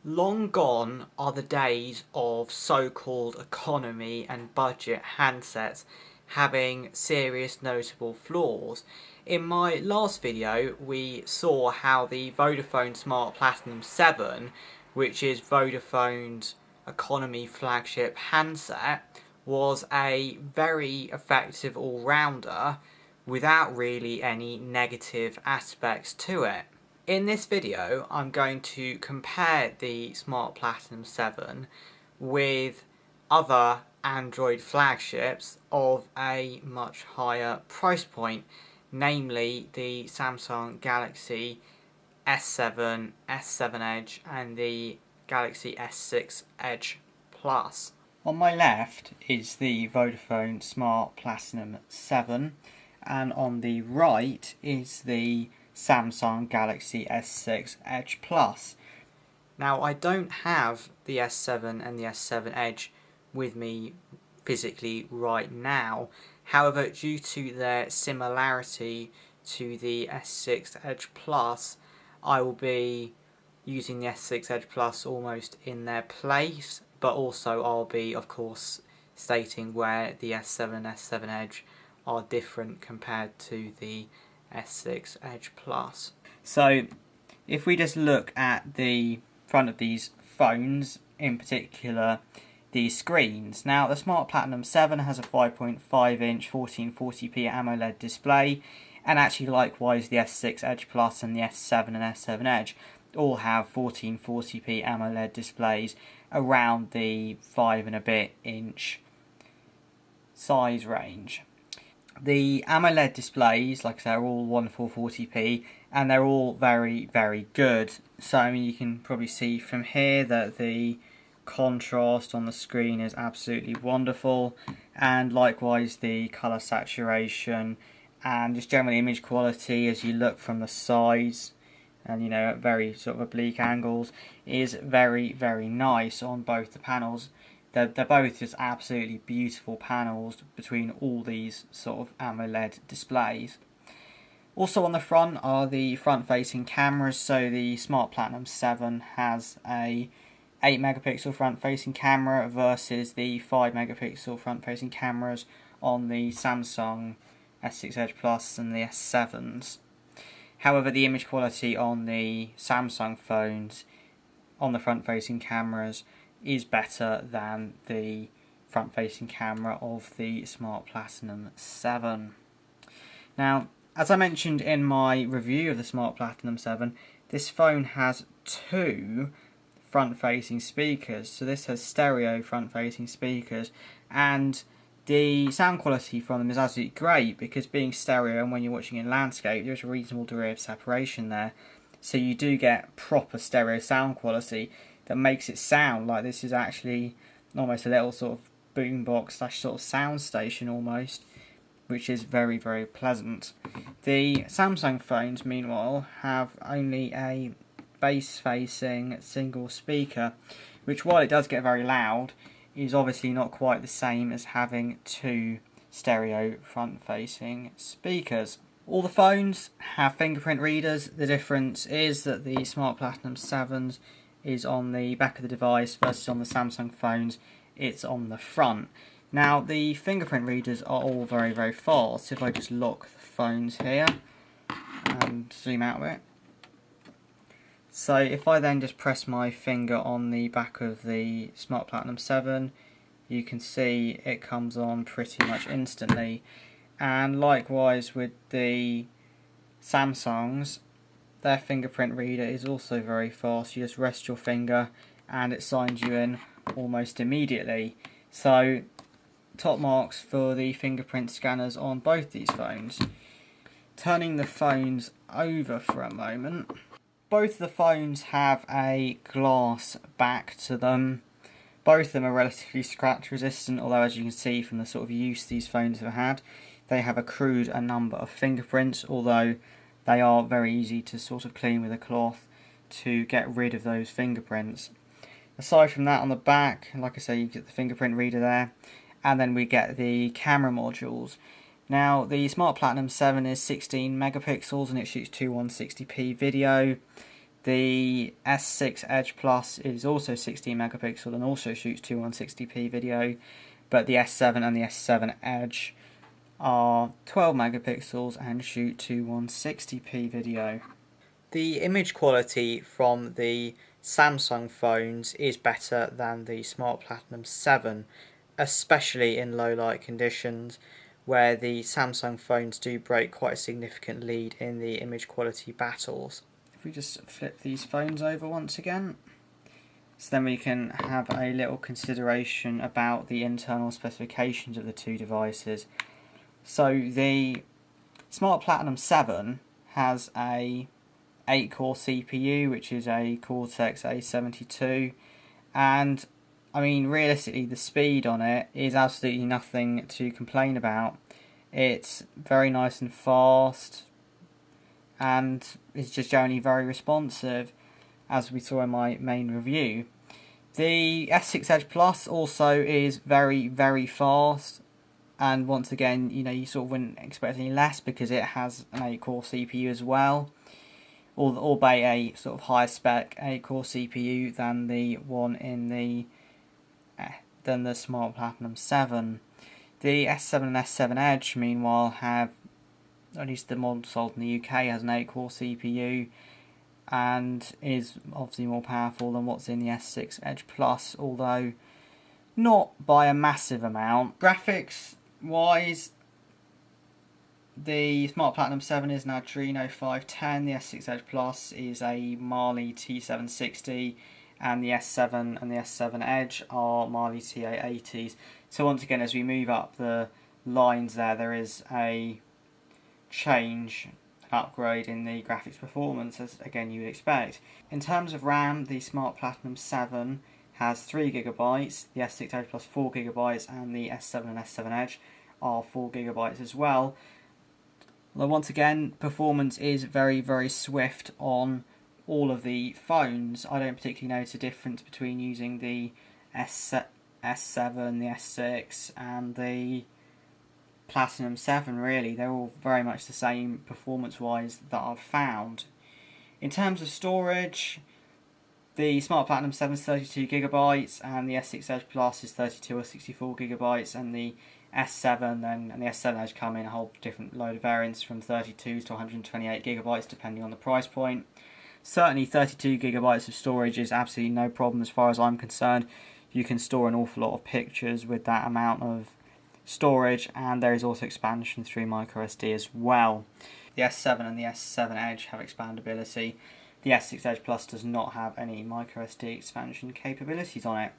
Long gone are the days of so-called economy and budget handsets having serious notable flaws. In my last video we saw how the Vodafone Smart Platinum 7, which is Vodafone's economy flagship handset, was a very effective all-rounder without really any negative aspects to it. In this video, I'm going to compare the Smart Platinum 7 with other Android flagships of a much higher price point, namely the Samsung Galaxy S7, S7 Edge and the Galaxy S6 Edge Plus. On my left is the Vodafone Smart Platinum 7 and on the right is the Samsung Galaxy S6 Edge Plus. Now I don't have the S7 and the S7 Edge with me physically right now. However, due to their similarity to the S6 Edge Plus, I will be using the S6 Edge Plus almost in their place, but also I'll be, of course, stating where the S7 and S7 Edge are different compared to the S6 Edge Plus. So if we just look at the front of these phones, in particular the screens. Now the Smart Platinum 7 has a 5.5 inch 1440p AMOLED display, and actually likewise the S6 Edge Plus and the S7 and S7 Edge all have 1440p AMOLED displays around the 5 and a bit inch size range. The AMOLED displays, like I say, are all 1440p and they're all very, very good. So I mean, you can probably see from here that the contrast on the screen is absolutely wonderful, and likewise the colour saturation and just generally image quality as you look from the sides and, you know, at very sort of oblique angles is very, very nice on both the panels. They're both just absolutely beautiful panels between all these sort of AMOLED displays. Also on the front are the front-facing cameras. So the Smart Platinum 7 has a 8 megapixel front-facing camera versus the 5 megapixel front-facing cameras on the Samsung S6 Edge Plus and the S7s. However, the image quality on the Samsung phones on the front-facing cameras is better than the front-facing camera of the Smart Platinum 7. Now, as I mentioned in my review of the Smart Platinum 7, this phone has two front-facing speakers. So this has stereo front-facing speakers, and the sound quality from them is absolutely great because being stereo and when you're watching in landscape, there's a reasonable degree of separation there. So you do get proper stereo sound quality that makes it sound like this is actually almost a little sort of boombox slash sort of sound station almost, which is very, very pleasant. The Samsung phones, meanwhile, have only a base-facing single speaker, which, while it does get very loud, is obviously not quite the same as having two stereo front-facing speakers. All the phones have fingerprint readers. The difference is that the Smart Platinum 7s is on the back of the device versus on the Samsung phones it's on the front. Now the fingerprint readers are all very, very fast. If I just lock the phones here and zoom out of it, so if I then just press my finger on the back of the Smart Platinum 7, you can see it comes on pretty much instantly. And likewise with the Samsungs, their fingerprint reader is also very fast. You just rest your finger and it signs you in almost immediately. So top marks for the fingerprint scanners on both these phones. Turning the phones over for a moment, both of the phones have a glass back to them. Both of them are relatively scratch resistant, although as you can see from the sort of use these phones have had, they have accrued a number of fingerprints, although they are very easy to sort of clean with a cloth to get rid of those fingerprints. Aside from that, on the back, like I say, you get the fingerprint reader there, and then we get the camera modules. Now, the Smart Platinum 7 is 16 megapixels and it shoots 2160p video. The S6 Edge Plus is also 16 megapixel and also shoots 2160p video, but the S7 and the S7 Edge are 12 megapixels and shoot 2160p video. The image quality from the Samsung phones is better than the Smart Platinum 7, especially in low light conditions, where the Samsung phones do break quite a significant lead in the image quality battles. If we just flip these phones over once again, so then we can have a little consideration about the internal specifications of the two devices. So the Smart Platinum 7 has a 8-core CPU, which is a Cortex A72, and I mean, realistically, the speed on it is absolutely nothing to complain about. It's very nice and fast, and it's just generally very responsive, as we saw in my main review. The S6 Edge Plus also is very, very fast, and once again, you know, you sort of wouldn't expect any less because it has an 8-core CPU as well, albeit a sort of higher spec 8-core CPU than the one in the Smart Platinum 7. The S7 and S7 Edge, meanwhile, have, at least the model sold in the UK, has an 8-core CPU and is obviously more powerful than what's in the S6 Edge Plus, although not by a massive amount. Graphics wise, the Smart Platinum 7 is an Adreno 510, the S6 Edge Plus is a Mali T760, and the S7 and the S7 Edge are Mali TA80s. So once again, as we move up the lines there is a change, an upgrade in the graphics performance, as again you would expect. In terms of RAM, the Smart Platinum 7 has 3GB, the S6 Edge Plus 4GB, and the S7 and S7 Edge are 4GB as well. Although once again, performance is very, very swift on all of the phones. I don't particularly notice a difference between using the S7, the S6 and the Platinum 7 really. They're all very much the same performance wise that I've found. In terms of storage, the Smart Platinum 7 is 32GB and the S6 Edge Plus is 32 or 64GB, and the S7 and the S7 Edge come in a whole different load of variants from 32 to 128GB depending on the price point. Certainly 32GB of storage is absolutely no problem as far as I'm concerned. You can store an awful lot of pictures with that amount of storage, and there is also expansion through microSD as well. The S7 and the S7 Edge have expandability. The S6 Edge Plus does not have any microSD expansion capabilities on it.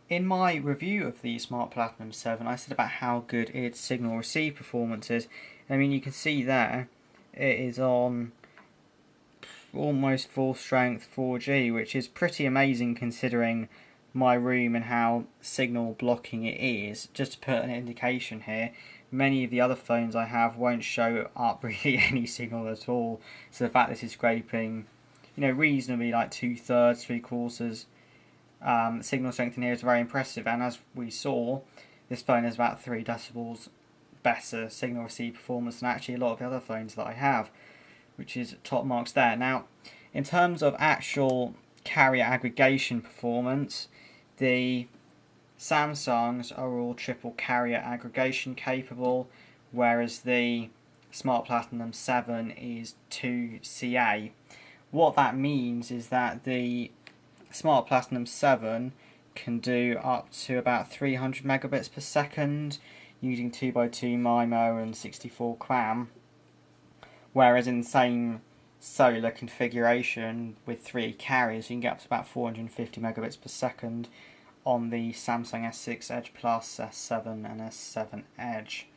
In my review of the Smart Platinum 7, I said about how good its signal receive performance is. I mean, you can see there, it is on almost full strength 4G, which is pretty amazing considering my room and how signal blocking it is. Just to put an indication here, many of the other phones I have won't show up really any signal at all. So the fact this is scraping, you know, reasonably like 2/3, 3/4 signal strength in here is very impressive. And as we saw, this phone has about 3 decibels better signal receive performance than actually a lot of the other phones that I have, which is top marks there. Now, in terms of actual carrier aggregation performance, the Samsungs are all triple carrier aggregation capable, whereas the Smart Platinum 7 is 2CA. What that means is that the Smart Platinum 7 can do up to about 300 megabits per second using 2x2 MIMO and 64 QAM, whereas in the same cellular configuration with 3 carriers you can get up to about 450 megabits per second on the Samsung S6 Edge Plus, S7 and S7 Edge.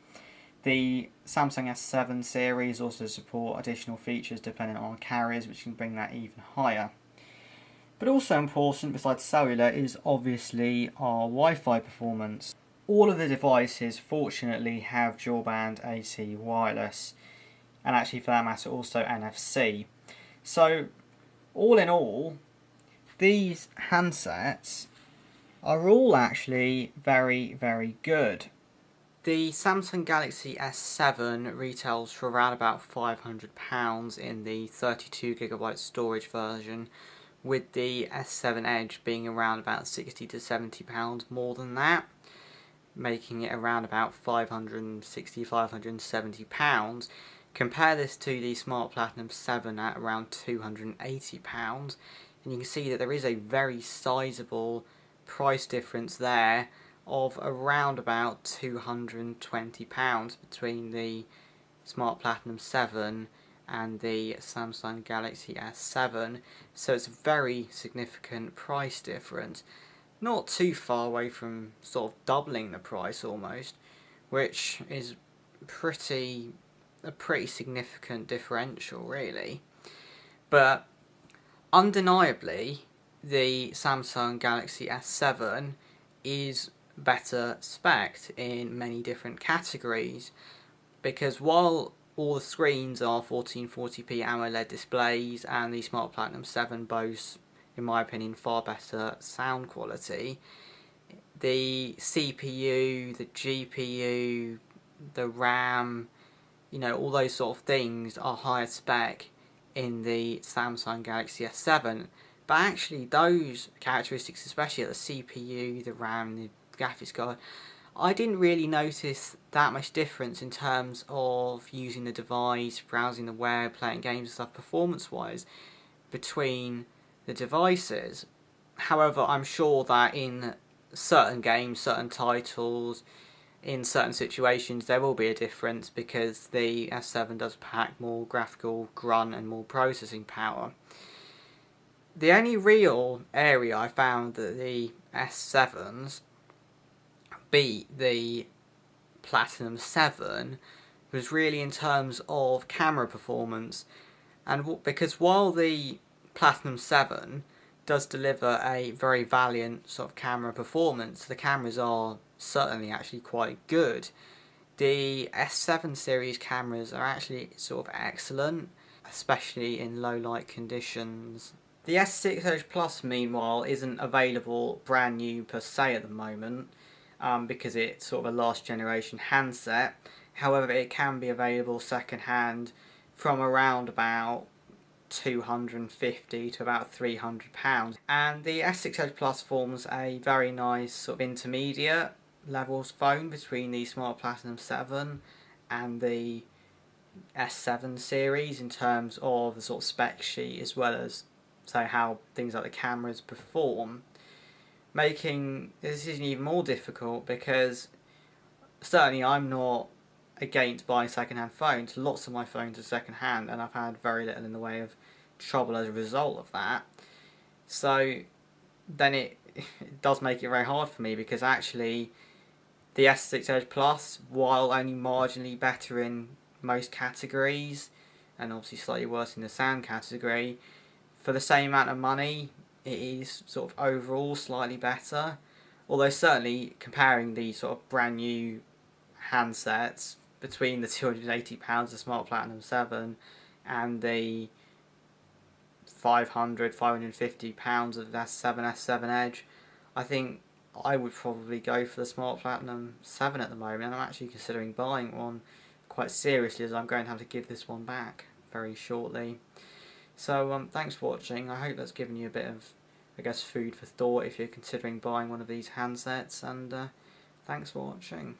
The Samsung S7 series also support additional features depending on carriers, which can bring that even higher. But also important besides cellular is obviously our Wi-Fi performance. All of the devices fortunately have dual band AC wireless, and actually for that matter also NFC. So all in all, these handsets are all actually very, very good. The Samsung Galaxy S7 retails for around about £500 in the 32GB storage version, with the S7 Edge being around about £60 to £70 more than that, making it around about £560, £570. Compare this to the Smart Platinum 7 at around £280, and you can see that there is a very sizable price difference there of around about £220 between the Smart Platinum 7 and the Samsung Galaxy S7, so it's a very significant price difference. Not too far away from sort of doubling the price almost, which is a pretty significant differential really. But undeniably, the Samsung Galaxy S7 is better spec'd in many different categories, because while all the screens are 1440p AMOLED displays and the Smart Platinum 7 boasts, in my opinion, far better sound quality, the CPU, the GPU, the RAM, all those sort of things are higher spec in the Samsung Galaxy S7, but actually those characteristics, especially at the CPU, the RAM, the graphics card, I didn't really notice that much difference in terms of using the device, browsing the web, playing games and stuff performance-wise between the devices. However, I'm sure that in certain games, certain titles, in certain situations there will be a difference, because the S7 does pack more graphical grunt and more processing power. The only real area I found that the S7s beat the Platinum 7 was really in terms of camera performance, and because while the Platinum 7 does deliver a very valiant sort of camera performance, the cameras are certainly actually quite good. The S7 series cameras are actually sort of excellent, especially in low light conditions. The S6 Edge Plus, meanwhile, isn't available brand new per se at the moment, because it's sort of a last generation handset. However, it can be available second hand from around about £250 to about £300, and the S6 Edge Plus forms a very nice sort of intermediate levels phone between the Smart Platinum 7 and the S7 series in terms of the sort of spec sheet, as well as how things like the cameras perform, making the decision even more difficult, because certainly I'm not against buying second-hand phones. Lots of my phones are second-hand, and I've had very little in the way of trouble as a result of that. So then it does make it very hard for me, because actually the S6 Edge Plus, while only marginally better in most categories, and obviously slightly worse in the sound category, for the same amount of money it is sort of overall slightly better. Although certainly comparing the sort of brand new handsets between the £280 of Smart Platinum 7 and the £500, £550 of the S7 Edge, I think I would probably go for the Smart Platinum 7 at the moment, and I'm actually considering buying one quite seriously, as I'm going to have to give this one back very shortly. So thanks for watching. I hope that's given you a bit of, food for thought if you're considering buying one of these handsets, and thanks for watching.